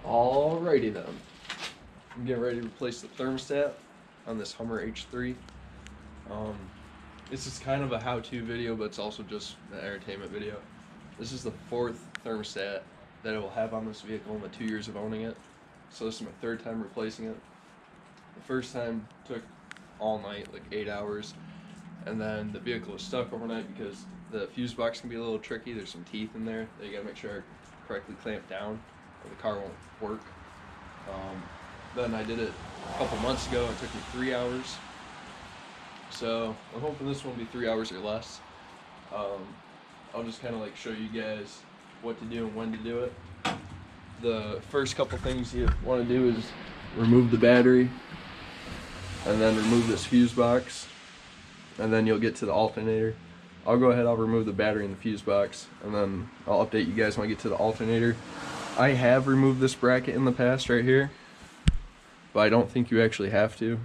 Alrighty then. I'm getting ready to replace the thermostat on this Hummer H3. This is kind of a how-to video, but it's also just an entertainment video. This is the fourth thermostat that it will have on this vehicle in the 2 years of owning it. So this is my third time replacing it. The first time took all night, like 8 hours, and then the vehicle was stuck overnight because the fuse box can be a little tricky. There's some teeth in there that you gotta make sure are correctly clamped down or the car won't work. Then I did it a couple months ago. It took me 3 hours. So I'm hoping this one will be 3 hours or less. I'll just kind of like show you guys what to do and when to do it. The first couple things you want to do is remove the battery and then remove this fuse box, and then you'll get to the alternator. I'll go ahead, I'll remove the battery in the fuse box, and then I'll update you guys when I get to the alternator. I have removed this bracket in the past right here, but I don't think you actually have to.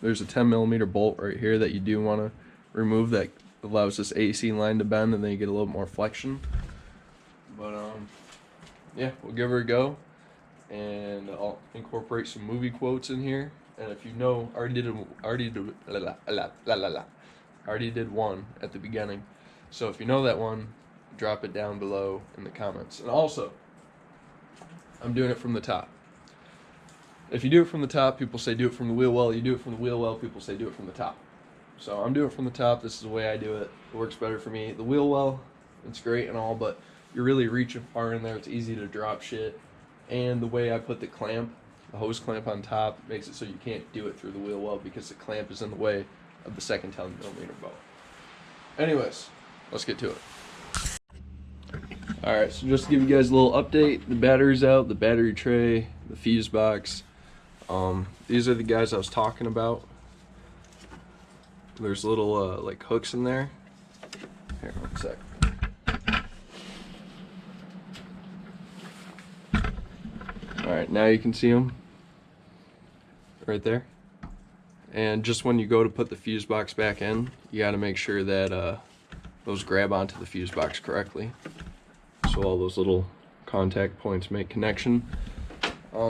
There's a 10mm bolt right here that you do want to remove that allows this AC line to bend, and then you get a little more flexion. But yeah, we'll give her a go, and I'll incorporate some movie quotes in here. And if you know, I already did one at the beginning. So if you know that one, drop it down below in the comments. And also, I'm doing it from the top. If you do it from the top, people say do it from the wheel well. You do it from the wheel well, people say do it from the top. So I'm doing it from the top. This is the way I do it. It works better for me. The wheel well, it's great and all, but you're really reaching far in there. It's easy to drop shit. And the way I put the clamp, the hose clamp on top, makes it so you can't do it through the wheel well because the clamp is in the way of the second 10mm bolt. Anyways, let's get to it. Alright, so just to give you guys a little update, the battery's out, the battery tray, the fuse box. These are the guys I was talking about. There's little like hooks in there. Here, one sec. Alright, now you can see them right there. And just when you go to put the fuse box back in, you got to make sure that those grab onto the fuse box correctly, so all those little contact points make connection.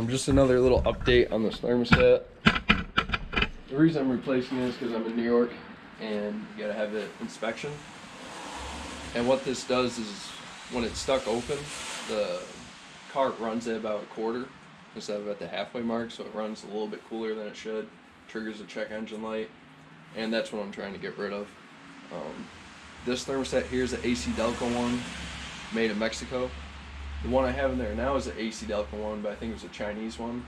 Just another little update on this thermostat. The reason I'm replacing it is because I'm in New York and you gotta have an inspection. And what this does is when it's stuck open, the cart runs at about a quarter instead of at the halfway mark, so it runs a little bit cooler than it should. Triggers a check engine light, and that's what I'm trying to get rid of. This thermostat here is an AC Delco one, made in Mexico. The one I have in there now is an AC Delco one, but I think it was a Chinese one.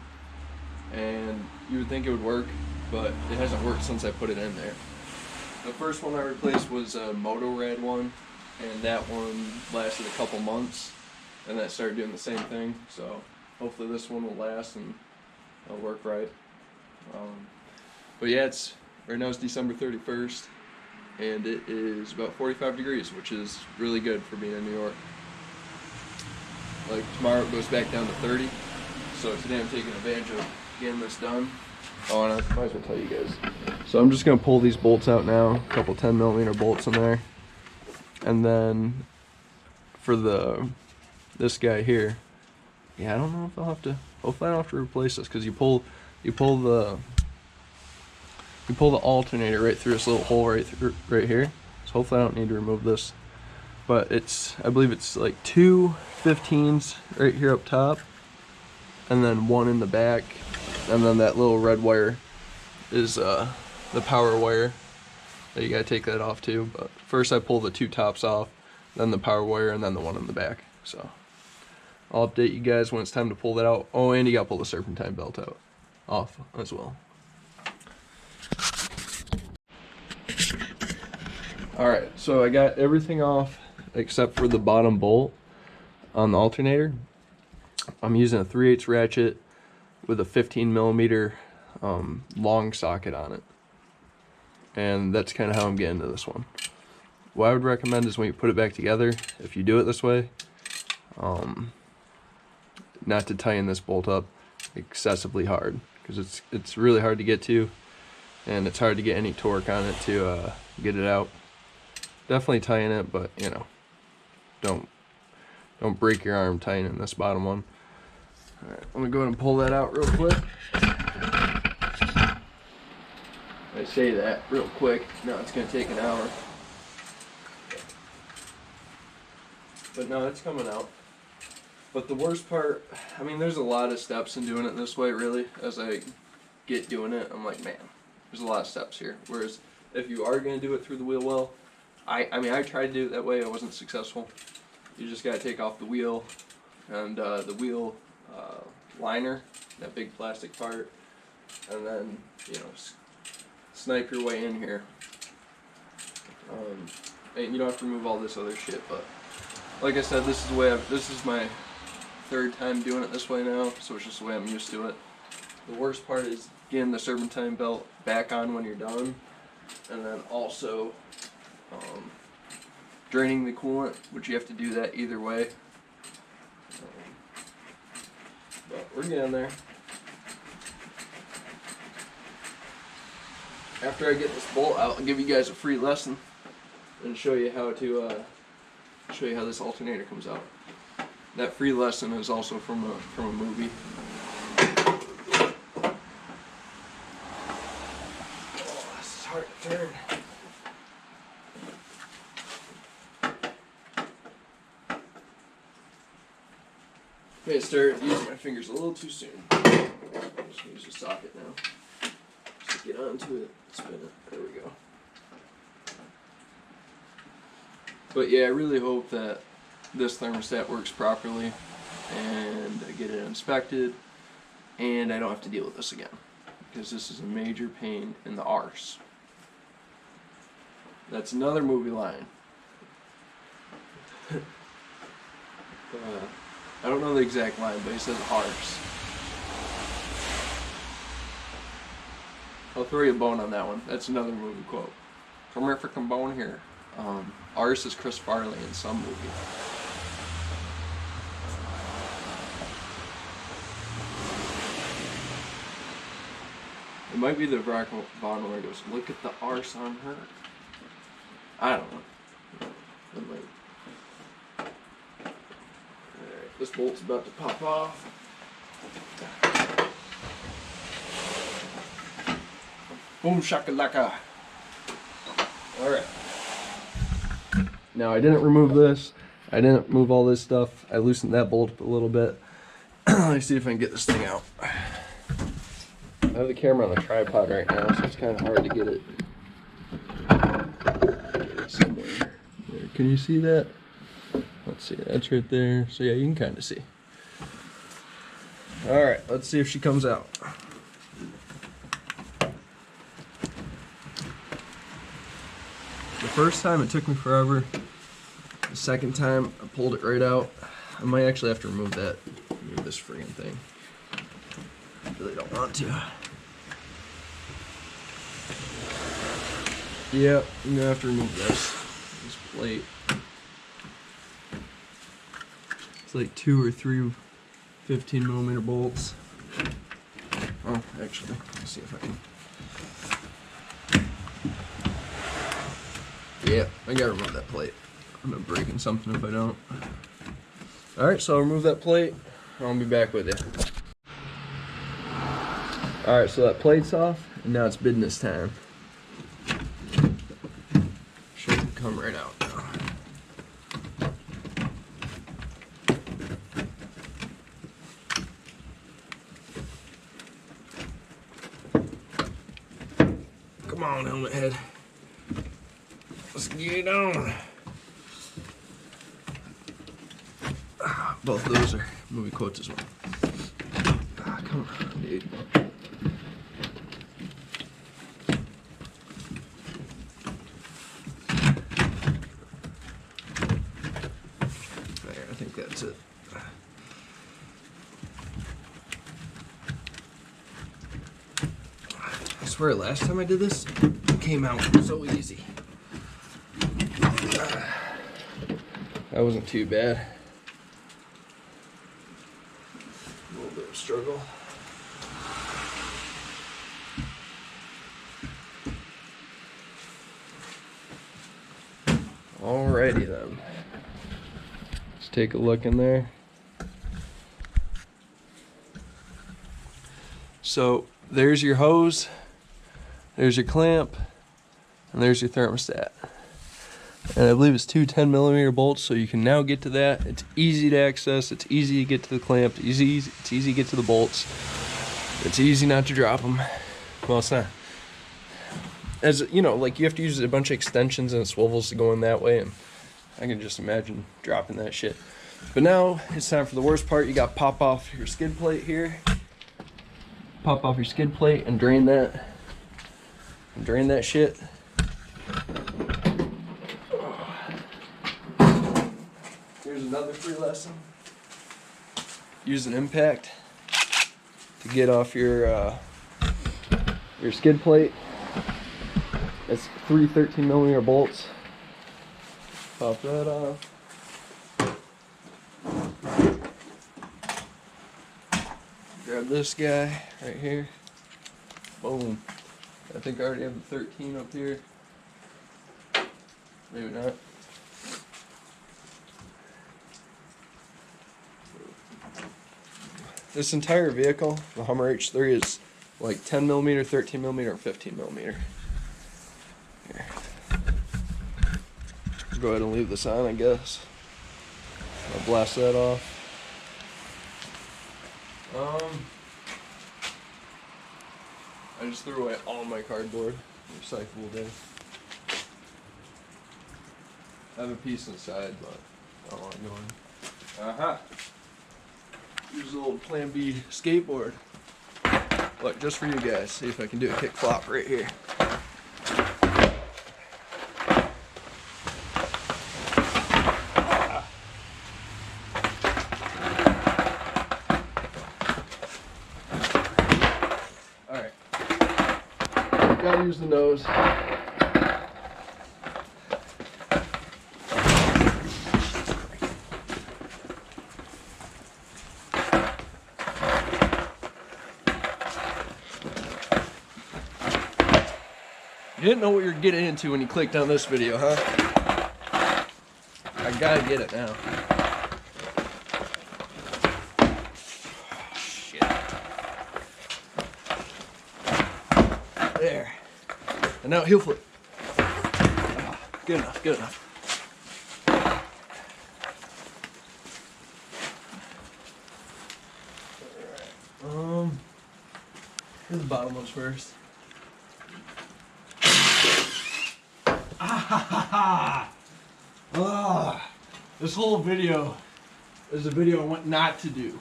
And you would think it would work, but it hasn't worked since I put it in there. The first one I replaced was a Motorrad one, and that one lasted a couple months, and that started doing the same thing. So hopefully this one will last and it'll work right. But yeah, right now it's December 31st, and it is about 45 degrees, which is really good for being in New York. Like tomorrow it goes back down to 30, so today I'm taking advantage of getting this done. Oh, and I might as well tell you guys. So I'm just gonna pull these bolts out now, a couple 10mm bolts in there, and then for this guy here, yeah, I don't know if I'll have to. Hopefully I don't have to replace this, because you pull the alternator right through this little hole right here. So hopefully I don't need to remove this. But I believe it's like 2 15s right here up top, and then one in the back, and then that little red wire is the power wire that you gotta take that off too. But first I pull the 2 tops off, then the power wire, and then the one in the back. So I'll update you guys when it's time to pull that out. Oh, and you gotta pull the serpentine belt off as well. Alright, so I got everything off except for the bottom bolt on the alternator. I'm using a 3/8 ratchet with a 15mm long socket on it. And that's kind of how I'm getting to this one. What I would recommend is when you put it back together, if you do it this way, not to tighten this bolt up excessively hard, because it's really hard to get to, and it's hard to get any torque on it to get it out. Definitely tighten it, but you know, don't break your arm tightening this bottom one. Alright, I'm gonna go ahead and pull that out real quick. I say that real quick. No, it's gonna take an hour. But no, it's coming out. But the worst part, I mean, there's a lot of steps in doing it this way, really. As I get doing it, I'm like, man, there's a lot of steps here. Whereas if you are gonna do it through the wheel well, I mean, I tried to do it that way. I wasn't successful. You just gotta take off the wheel and the wheel liner, that big plastic part, and then, you know, snipe your way in here. And you don't have to remove all this other shit, but like I said, this is my third time doing it this way now, so it's just the way I'm used to it. The worst part is getting the serpentine belt back on when you're done, and then also draining the coolant, which you have to do that either way. But we're getting there. After I get this bolt out, I'll give you guys a free lesson and show you how to show you how this alternator comes out. That free lesson is also from a movie. Oh, this is hard to turn. Okay, started using my fingers a little too soon. I'm just gonna use a socket now. Just get onto it, spin it. There we go. But yeah, I really hope that this thermostat works properly and I get it inspected and I don't have to deal with this again, because this is a major pain in the arse. That's another movie line. I don't know the exact line, but he says arse. I'll throw you a bone on that one. That's another movie quote. Come here, frickin' bone here. Arse is Chris Farley in some movie. It might be the Vaughn where he goes, look at the arse on her. I don't know. Alright, this bolt's about to pop off. Boom shakalaka. Alright. Now I didn't remove this. I didn't move all this stuff. I loosened that bolt a little bit. Let's see if I can get this thing out. I have the camera on the tripod right now, so it's kind of hard to get it somewhere. There. Can you see that? Let's see, that's right there. So yeah, you can kind of see. Alright, let's see if she comes out. The first time it took me forever. The second time I pulled it right out. I might actually have to remove this friggin' thing. I really don't want to. Yeah, I'm gonna have to remove this plate. It's like 2 or 3 15mm bolts. Oh, actually, let's see if I can. Yeah, I gotta remove that plate. I'm gonna breaking something if I don't. Alright, so I'll remove that plate. I'll be back with you. Alright, so that plate's off, and now it's business time. Should come right out now. Come on, helmet head. Let's get it on. Both of those are movie quotes as well. Come on, dude. There, I think that's it. I swear, last time I did this, it came out so easy. That wasn't too bad. A little bit of a struggle. Alrighty then. Let's take a look in there. So there's your hose, there's your clamp, and there's your thermostat. And I believe it's two 10mm bolts, so you can now get to that. It's easy to access, it's easy to get to the clamp, it's easy to get to the bolts. It's easy not to drop them. Well, it's not. As you know, like, you have to use a bunch of extensions and swivels to go in that way, and I can just imagine dropping that shit. But now it's time for the worst part. You got to pop off your skid plate here. Pop off your skid plate and drain that. And drain that shit. Here's another free lesson. Use an impact to get off your skid plate. It's 3 13mm bolts. Pop that off. Grab this guy right here. Boom. I think I already have the 13 up here. Maybe not. This entire vehicle, the Hummer H3, is like 10mm, 13mm, or 15mm. Here. Go ahead and leave this on, I guess. I'll blast that off. I just threw away all my cardboard. Recyclable day. I have a piece inside, but I don't want it going. Aha! Use a little Plan B skateboard. Look, just for you guys. See if I can do a kick flop right here. Alright. Gotta use the nose. You didn't know what you were getting into when you clicked on this video, huh? I gotta get it now. Shit. There. And now heel flip. Good enough, good enough. Alright. Here's the bottom ones first. This whole video is a video on what not to do.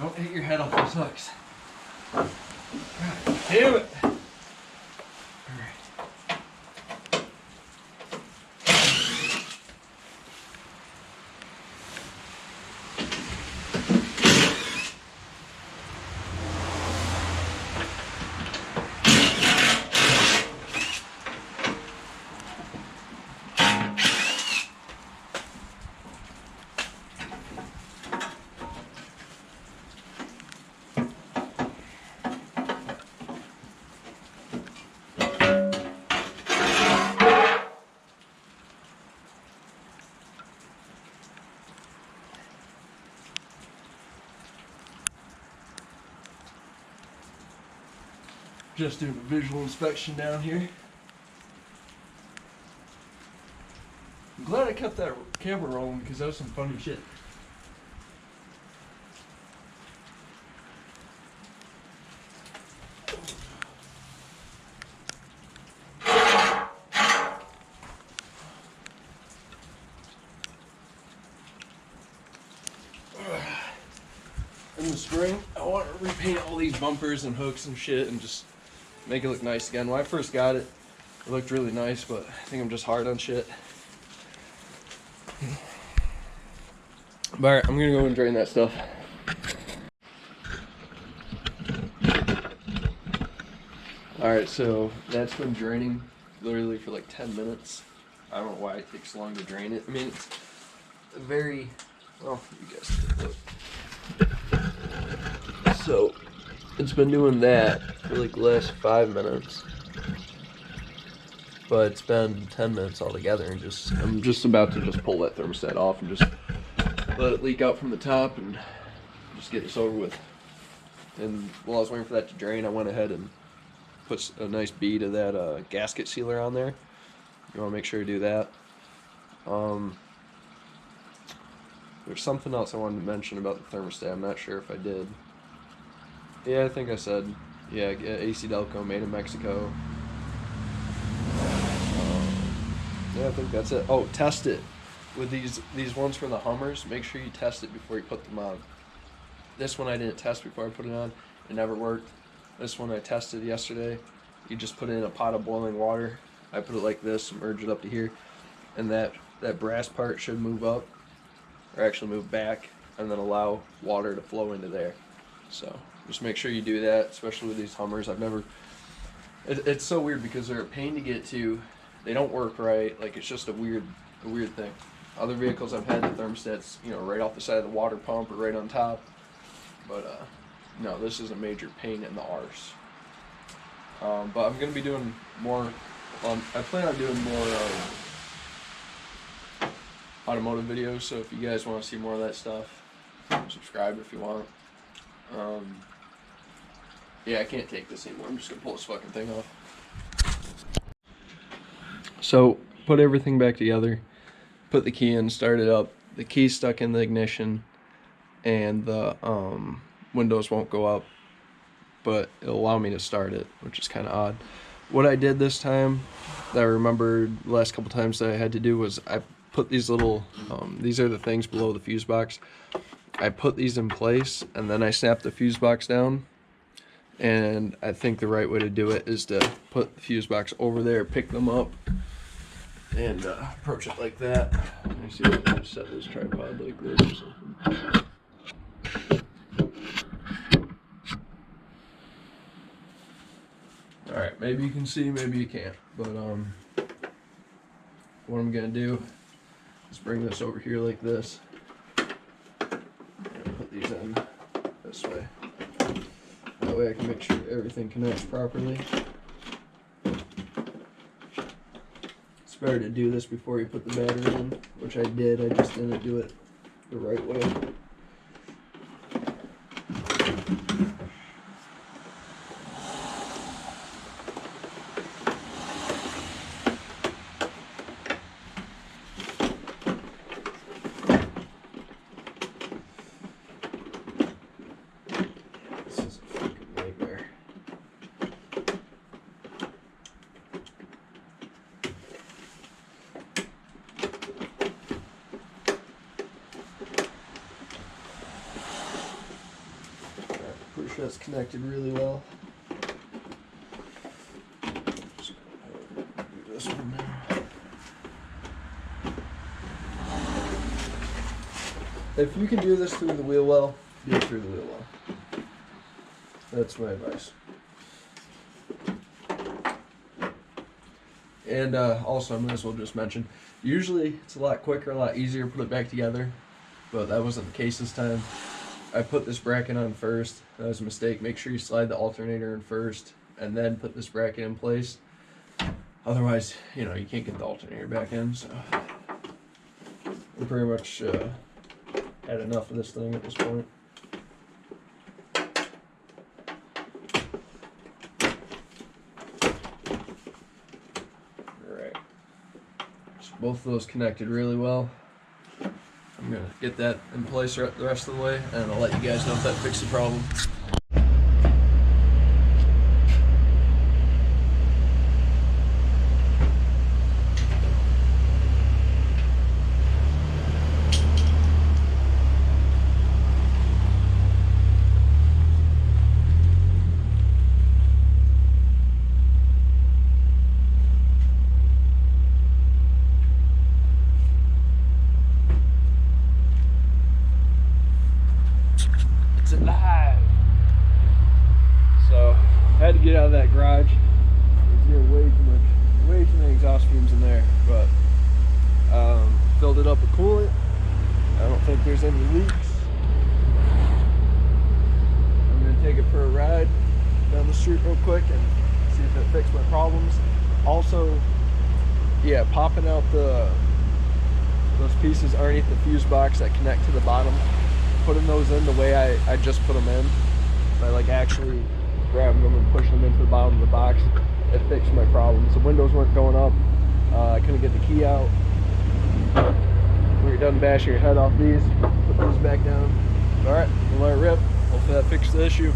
Don't hit your head off those hooks. God damn it! Just doing a visual inspection down here. I'm glad I kept that camera rolling because that was some funny shit. In the spring, I want to repaint all these bumpers and hooks and shit and just make it look nice again. When I first got it, it looked really nice, but I think I'm just hard on shit. Alright, I'm gonna go and drain that stuff. Alright, so that's been draining literally for like 10 minutes. I don't know why it takes so long to drain it. I mean, it's very, well, you guys can look. So, it's been doing that for like the last 5 minutes. But it's been 10 minutes altogether, and I'm just about to just pull that thermostat off and just let it leak out from the top and just get this over with. And while I was waiting for that to drain, I went ahead and put a nice bead of that gasket sealer on there. You want to make sure you do that. There's something else I wanted to mention about the thermostat. I'm not sure if I did. Yeah, I think I said. Yeah, AC Delco, made in Mexico. Yeah, I think that's it. Oh, test it. With these ones for the Hummers, make sure you test it before you put them on. This one I didn't test before I put it on. It never worked. This one I tested yesterday. You just put it in a pot of boiling water. I put it like this, submerge it up to here, and that brass part should move up, or actually move back, and then allow water to flow into there. So just make sure you do that, especially with these Hummers. It's so weird because they're a pain to get to. They don't work right. Like, it's just a weird thing. Other vehicles I've had, the thermostats, right off the side of the water pump or right on top. But no, this is a major pain in the arse. But I'm gonna be doing more. I plan on doing more automotive videos. So if you guys want to see more of that stuff, subscribe if you want. Yeah, I can't take this anymore. I'm just gonna pull this fucking thing off. So put everything back together. Put the key in, start it up. The key's stuck in the ignition, and the windows won't go up, but it'll allow me to start it, which is kind of odd. What I did this time, that I remembered the last couple times that I had to do, was I put these little, these are the things below the fuse box. I put these in place, and then I snapped the fuse box down. And I think the right way to do it is to put the fuse box over there, pick them up, and approach it like that. Let me see if I can set this tripod like this or something. Alright, maybe you can see, maybe you can't. But what I'm gonna do is bring this over here like this. And put these in this way. That way I can make sure everything connects properly. It's better to do this before you put the battery in, which I did. I just didn't do it the right way. That's connected really well. Just do this one now. If you can do this through the wheel well, do it through the wheel well. That's my advice. And also, I might as well just mention, usually it's a lot quicker, a lot easier to put it back together, but that wasn't the case this time. I put this bracket on first. That was a mistake. Make sure you slide the alternator in first and then put this bracket in place. Otherwise, you can't get the alternator back in. So I'm pretty much had enough of this thing at this point. Alright. So both of those connected really well. I'm going to get that in place the rest of the way, and I'll let you guys know if that fixed the problem. Had to get out of that garage. There's way too many exhaust fumes in there, but filled it up with coolant. I don't think there's any leaks. I'm gonna take it for a ride down the street real quick and see if it fixed my problems. Also, yeah, popping out those pieces underneath the fuse box that connect to the bottom, putting those in the way I just put them in, by like actually grabbing them and pushing them into the bottom of the box. It fixed my problems. The windows weren't going up. I couldn't get the key out. When you're done bashing your head off these, put these back down. All right, we'll let it rip. Hopefully that fixed the issue.